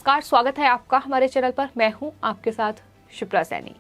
नमस्कार, स्वागत है आपका हमारे चैनल पर। मैं हूं आपके साथ शिप्रा सैनी।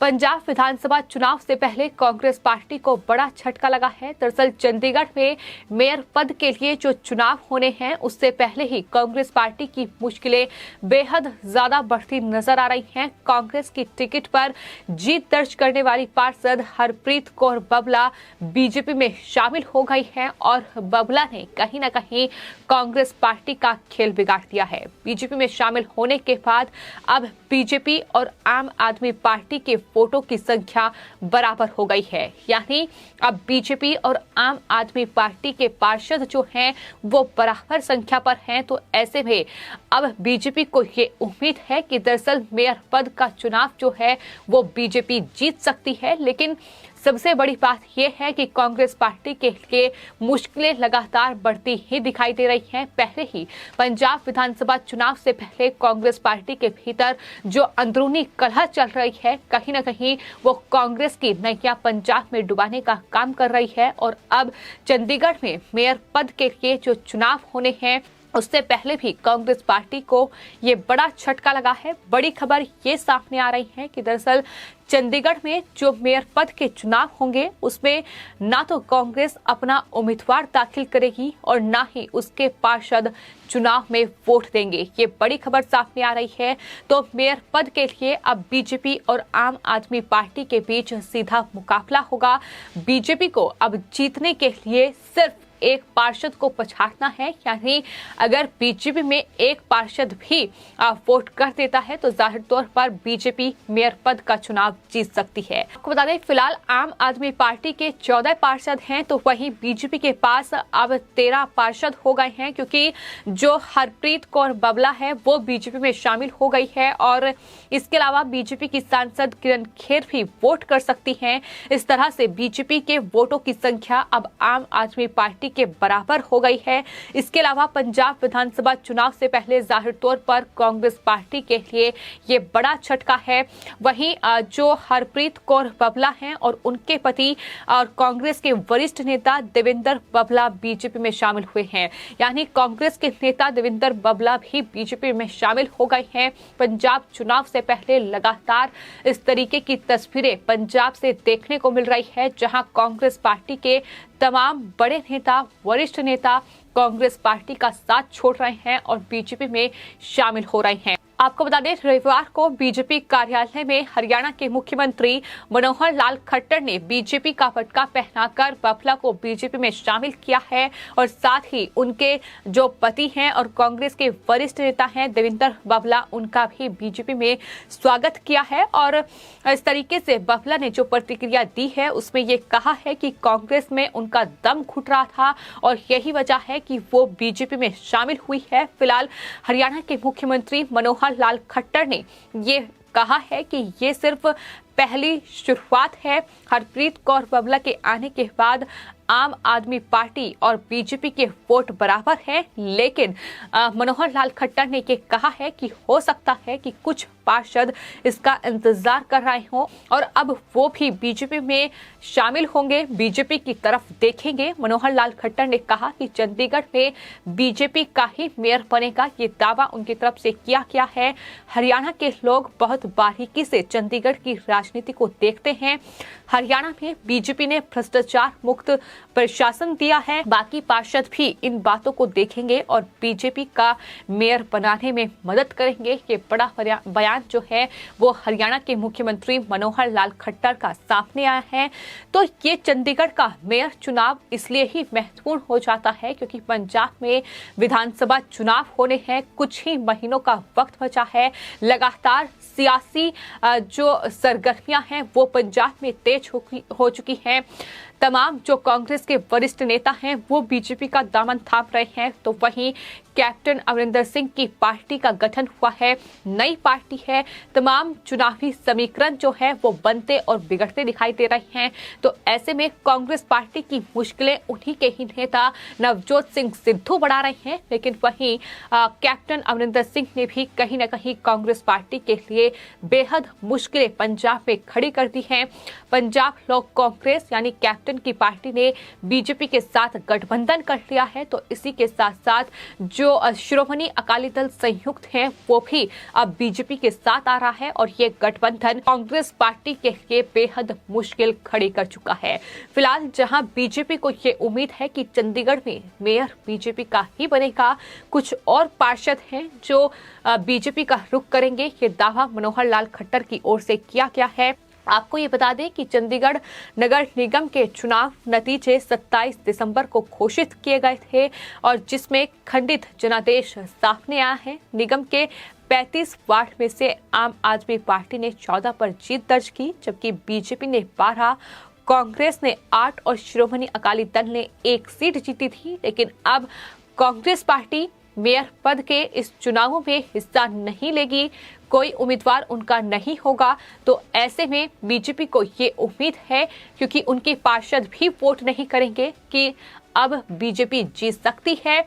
पंजाब विधानसभा चुनाव से पहले कांग्रेस पार्टी को बड़ा झटका लगा है। दरअसल चंडीगढ़ में मेयर पद के लिए जो चुनाव होने हैं उससे पहले ही कांग्रेस पार्टी की मुश्किलें बेहद ज्यादा बढ़ती नजर आ रही हैं। कांग्रेस की टिकट पर जीत दर्ज करने वाली पार्षद हरप्रीत कौर बबला बीजेपी में शामिल हो गई हैं और बबला ने कहीं न कहीं कांग्रेस पार्टी का खेल बिगाड़ दिया है। बीजेपी में शामिल होने के बाद अब बीजेपी और आम आदमी पार्टी के वोटों की संख्या बराबर हो गई है। यानी अब बीजेपी और आम आदमी पार्टी के पार्षद जो हैं वो बराबर संख्या पर हैं। तो ऐसे में अब बीजेपी को ये उम्मीद है कि दरअसल मेयर पद का चुनाव जो है वो बीजेपी जीत सकती है। लेकिन सबसे बड़ी बात यह है कि कांग्रेस पार्टी के लिए मुश्किलें लगातार बढ़ती ही दिखाई दे रही हैं। पहले ही पंजाब विधानसभा चुनाव से पहले कांग्रेस पार्टी के भीतर जो अंदरूनी कलह चल रही है, कहीं न कहीं वो कांग्रेस की नैया पंजाब में डुबाने का काम कर रही है। और अब चंडीगढ़ में मेयर पद के लिए जो चुनाव होने हैं उससे पहले भी कांग्रेस पार्टी को ये बड़ा झटका लगा है। बड़ी खबर ये सामने आ रही है कि दरअसल चंडीगढ़ में जो मेयर पद के चुनाव होंगे उसमें ना तो कांग्रेस अपना उम्मीदवार दाखिल करेगी और ना ही उसके पार्षद चुनाव में वोट देंगे। ये बड़ी खबर सामने आ रही है। तो मेयर पद के लिए अब बीजेपी और आम आदमी पार्टी के बीच सीधा मुकाबला होगा। बीजेपी को अब जीतने के लिए सिर्फ एक पार्षद को पछाड़ना है। यानी अगर बीजेपी में एक पार्षद भी वोट कर देता है तो जाहिर तौर पर बीजेपी मेयर पद का चुनाव जीत सकती है। आपको बता दें फिलहाल आम आदमी पार्टी के 14 पार्षद हैं तो वहीं बीजेपी के पास अब 13 पार्षद हो गए हैं, क्योंकि जो हरप्रीत कौर बबला है वो बीजेपी में शामिल हो गई है और इसके अलावा बीजेपी की सांसद किरण खेर भी वोट कर सकती हैं। इस तरह से बीजेपी के वोटों की संख्या अब आम आदमी पार्टी के बराबर हो गई है। इसके अलावा पंजाब विधानसभा चुनाव से पहले जाहिर तौर पर कांग्रेस पार्टी के लिए ये बड़ा झटका है। वहीं जो हरप्रीत कौर बबला हैं और उनके पति और कांग्रेस के वरिष्ठ नेता देवेंद्र बबला बीजेपी में शामिल हुए हैं। यानी कांग्रेस के नेता देवेंद्र बबला भी बीजेपी में शामिल हो गए हैं। पंजाब चुनाव से पहले लगातार इस तरीके की तस्वीरें पंजाब से देखने को मिल रही है, जहां कांग्रेस पार्टी के तमाम बड़े नेता, वरिष्ठ नेता कांग्रेस पार्टी का साथ छोड़ रहे हैं और बीजेपी में शामिल हो रहे हैं। आपको बता दें रविवार को बीजेपी कार्यालय में हरियाणा के मुख्यमंत्री मनोहर लाल खट्टर ने बीजेपी का पटका पहनाकर बबला को बीजेपी में शामिल किया है और साथ ही उनके जो पति हैं और कांग्रेस के वरिष्ठ नेता हैं देवेंद्र बबला, उनका भी बीजेपी में स्वागत किया है। और इस तरीके से बबला ने जो प्रतिक्रिया दी है उसमें ये कहा है कि कांग्रेस में उनका दम घुट रहा था और यही वजह है कि वो बीजेपी में शामिल हुई है। फिलहाल हरियाणा के मुख्यमंत्री मनोहर लाल खट्टर ने ये कहा है कि ये सिर्फ पहली शुरुआत है। हरप्रीत कौर बबला के आने के बाद आम आदमी पार्टी और बीजेपी के वोट बराबर हैं, लेकिन मनोहर लाल खट्टर ने ये कहा है कि हो सकता है कि कुछ पार्षद इसका इंतजार कर रहे हों और अब वो भी बीजेपी में शामिल होंगे, बीजेपी की तरफ देखेंगे। मनोहर लाल खट्टर ने कहा कि चंडीगढ़ में बीजेपी का ही मेयर बनेगा, ये दावा उनकी तरफ से किया गया है। हरियाणा के लोग बहुत बारीकी से चंडीगढ़ की राजनीति को देखते हैं। हरियाणा में बीजेपी ने भ्रष्टाचार मुक्त प्रशासन दिया है। बाकी पार्षद भी इन बातों को देखेंगे और बीजेपी का मेयर बनाने में मदद करेंगे। ये बड़ा बयान जो है वो हरियाणा के मुख्यमंत्री मनोहर लाल खट्टर का सामने आया है। तो ये चंडीगढ़ का मेयर चुनाव इसलिए ही महत्वपूर्ण हो जाता है क्योंकि पंजाब में विधानसभा चुनाव होने हैं, कुछ ही महीनों का वक्त बचा है। लगातार सियासी जो सरगर्मियां हैं वो पंजाब में तेज हो चुकी हैं। तमाम जो कांग्रेस के वरिष्ठ नेता हैं वो बीजेपी का दामन थाम रहे हैं, तो वहीं कैप्टन अमरिंदर सिंह की पार्टी का गठन हुआ है, नई पार्टी है। तमाम चुनावी समीकरण जो है वो बनते और बिगड़ते दिखाई दे रहे हैं। तो ऐसे में कांग्रेस पार्टी की मुश्किलें उन्हीं के ही नेता नवजोत सिंह सिद्धू बढ़ा रहे हैं, लेकिन वहीं कैप्टन अमरिंदर सिंह ने भी कहीं न कहीं कांग्रेस पार्टी के लिए बेहद मुश्किलें पंजाब में खड़ी कर दी है। पंजाब लोक कांग्रेस यानी कैप्टन की पार्टी ने बीजेपी के साथ गठबंधन कर लिया है, तो इसी के साथ साथ जो श्रोमणी अकाली दल संयुक्त है वो भी अब बीजेपी के साथ आ रहा है और ये गठबंधन कांग्रेस पार्टी के लिए बेहद मुश्किल खड़ी कर चुका है। फिलहाल जहां बीजेपी को ये उम्मीद है कि चंडीगढ़ में मेयर बीजेपी का ही बनेगा, कुछ और पार्षद हैं जो बीजेपी का रुख करेंगे, ये दावा मनोहर लाल खट्टर की ओर से किया गया है। आपको ये बता दें कि चंडीगढ़ नगर निगम के चुनाव नतीजे 27 दिसंबर को घोषित किए गए थे और जिसमें खंडित जनादेश सामने आया है। निगम के 35 वार्ड में से आम आदमी पार्टी ने 14 पर जीत दर्ज की, जबकि बीजेपी ने 12, कांग्रेस ने 8 और श्रोमणी अकाली दल ने 1 सीट जीती थी। लेकिन अब कांग्रेस पार्टी मेयर पद के इस चुनावों में हिस्सा नहीं लेगी, कोई उम्मीदवार उनका नहीं होगा। तो ऐसे में बीजेपी को ये उम्मीद है, क्योंकि उनके पार्षद भी वोट नहीं करेंगे, कि अब बीजेपी जीत सकती है।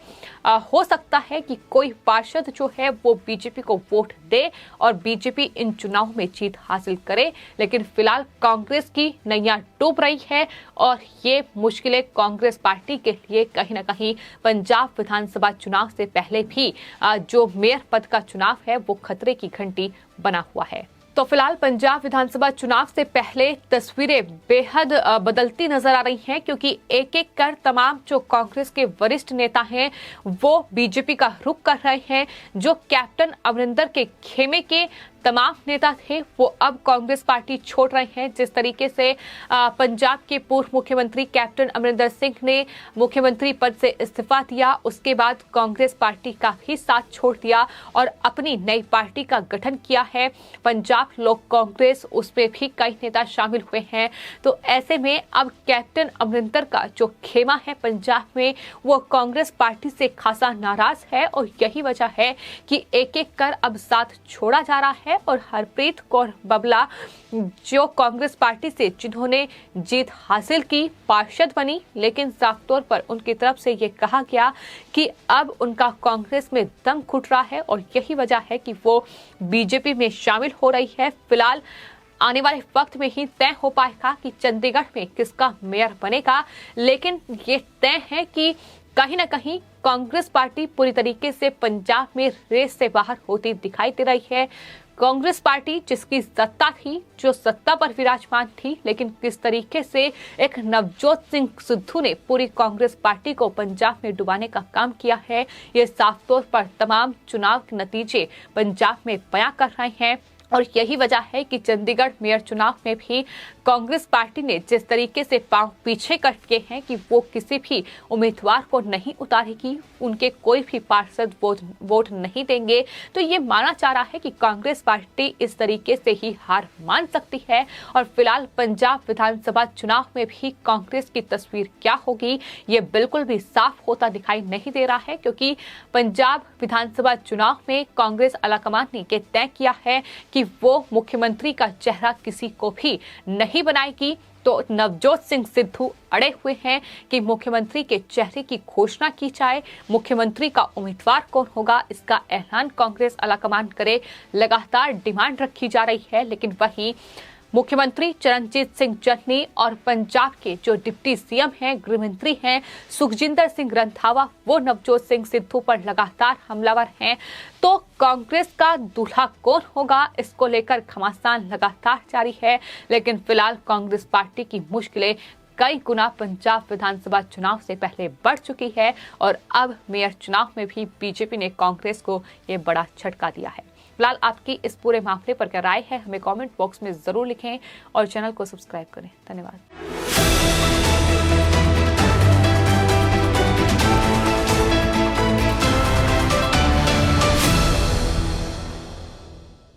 हो सकता है कि कोई पार्षद जो है वो बीजेपी को वोट दे और बीजेपी इन चुनावों में जीत हासिल करे। लेकिन फिलहाल कांग्रेस की नैया डूब रही है और ये मुश्किलें कांग्रेस पार्टी के लिए कहीं ना कहीं पंजाब विधानसभा चुनाव से पहले भी जो मेयर पद का चुनाव है वो खतरे की घंटी बना हुआ है। तो फिलहाल पंजाब विधानसभा चुनाव से पहले तस्वीरें बेहद बदलती नजर आ रही हैं, क्योंकि एक एक कर तमाम जो कांग्रेस के वरिष्ठ नेता हैं वो बीजेपी का रुख कर रहे हैं। जो कैप्टन अमरिंदर के खेमे के तमाम नेता थे वो अब कांग्रेस पार्टी छोड़ रहे हैं। जिस तरीके से पंजाब के पूर्व मुख्यमंत्री कैप्टन अमरिंदर सिंह ने मुख्यमंत्री पद से इस्तीफा दिया, उसके बाद कांग्रेस पार्टी का भी साथ छोड़ दिया और अपनी नई पार्टी का गठन किया है। पंजाब लोक कांग्रेस, उसमें भी कई नेता शामिल हुए हैं। तो ऐसे में अब कैप्टन अमरिंदर का जो खेमा है पंजाब में वो कांग्रेस पार्टी से खासा नाराज है और यही वजह है कि एक एक कर अब साथ छोड़ा जा रहा है। और हरप्रीत कौर बबला जो कांग्रेस पार्टी से जिन्होंने जीत हासिल की पार्षद बनी, लेकिन साफ तौर पर उनकी तरफ से ये कहा गया कि अब उनका कांग्रेस में दम घुट रहा है और यही वजह है कि वो बीजेपी में शामिल हो रही है। फिलहाल आने वाले वक्त में ही तय हो पाएगा कि चंडीगढ़ में किसका मेयर बनेगा, लेकिन ये तय है कि कहीं ना कहीं कांग्रेस पार्टी पूरी तरीके से पंजाब में रेस से बाहर होती दिखाई दे रही है। कांग्रेस पार्टी जिसकी सत्ता थी, जो सत्ता पर विराजमान थी, लेकिन किस तरीके से एक नवजोत सिंह सिद्धू ने पूरी कांग्रेस पार्टी को पंजाब में डुबाने का काम किया है, ये साफ तौर पर तमाम चुनाव के नतीजे पंजाब में बयां कर रहे हैं। और यही वजह है कि चंडीगढ़ मेयर चुनाव में भी कांग्रेस पार्टी ने जिस तरीके से पांव पीछे कर दिए हैं कि वो किसी भी उम्मीदवार को नहीं उतारेगी, उनके कोई भी पार्षद वोट नहीं देंगे। तो ये माना जा रहा है कि कांग्रेस पार्टी इस तरीके से ही हार मान सकती है। और फिलहाल पंजाब विधानसभा चुनाव में भी कांग्रेस की तस्वीर क्या होगी ये बिल्कुल भी साफ होता दिखाई नहीं दे रहा है, क्योंकि पंजाब विधानसभा चुनाव में कांग्रेस आलाकमान ने ये तय किया है कि वो मुख्यमंत्री का चेहरा किसी को भी नहीं बनाएगी। तो नवजोत सिंह सिद्धू अड़े हुए हैं कि मुख्यमंत्री के चेहरे की घोषणा की जाए, मुख्यमंत्री का उम्मीदवार कौन होगा इसका ऐलान कांग्रेस आलाकमान करे। लगातार डिमांड रखी जा रही है, लेकिन वहीं मुख्यमंत्री चरणजीत सिंह चन्नी और पंजाब के जो डिप्टी सीएम हैं, गृह मंत्री हैं सुखजिंदर सिंह रंधावा, वो नवजोत सिंह सिद्धू पर लगातार हमलावर हैं। तो कांग्रेस का दूल्हा कौन होगा इसको लेकर घमासान लगातार जारी है। लेकिन फिलहाल कांग्रेस पार्टी की मुश्किलें कई गुना पंजाब विधानसभा चुनाव से पहले बढ़ चुकी है और अब मेयर चुनाव में भी बीजेपी ने कांग्रेस को ये बड़ा झटका दिया है। फिलहाल आपकी इस पूरे मामले पर क्या राय है हमें कमेंट बॉक्स में जरूर लिखें और चैनल को सब्सक्राइब करें। धन्यवाद।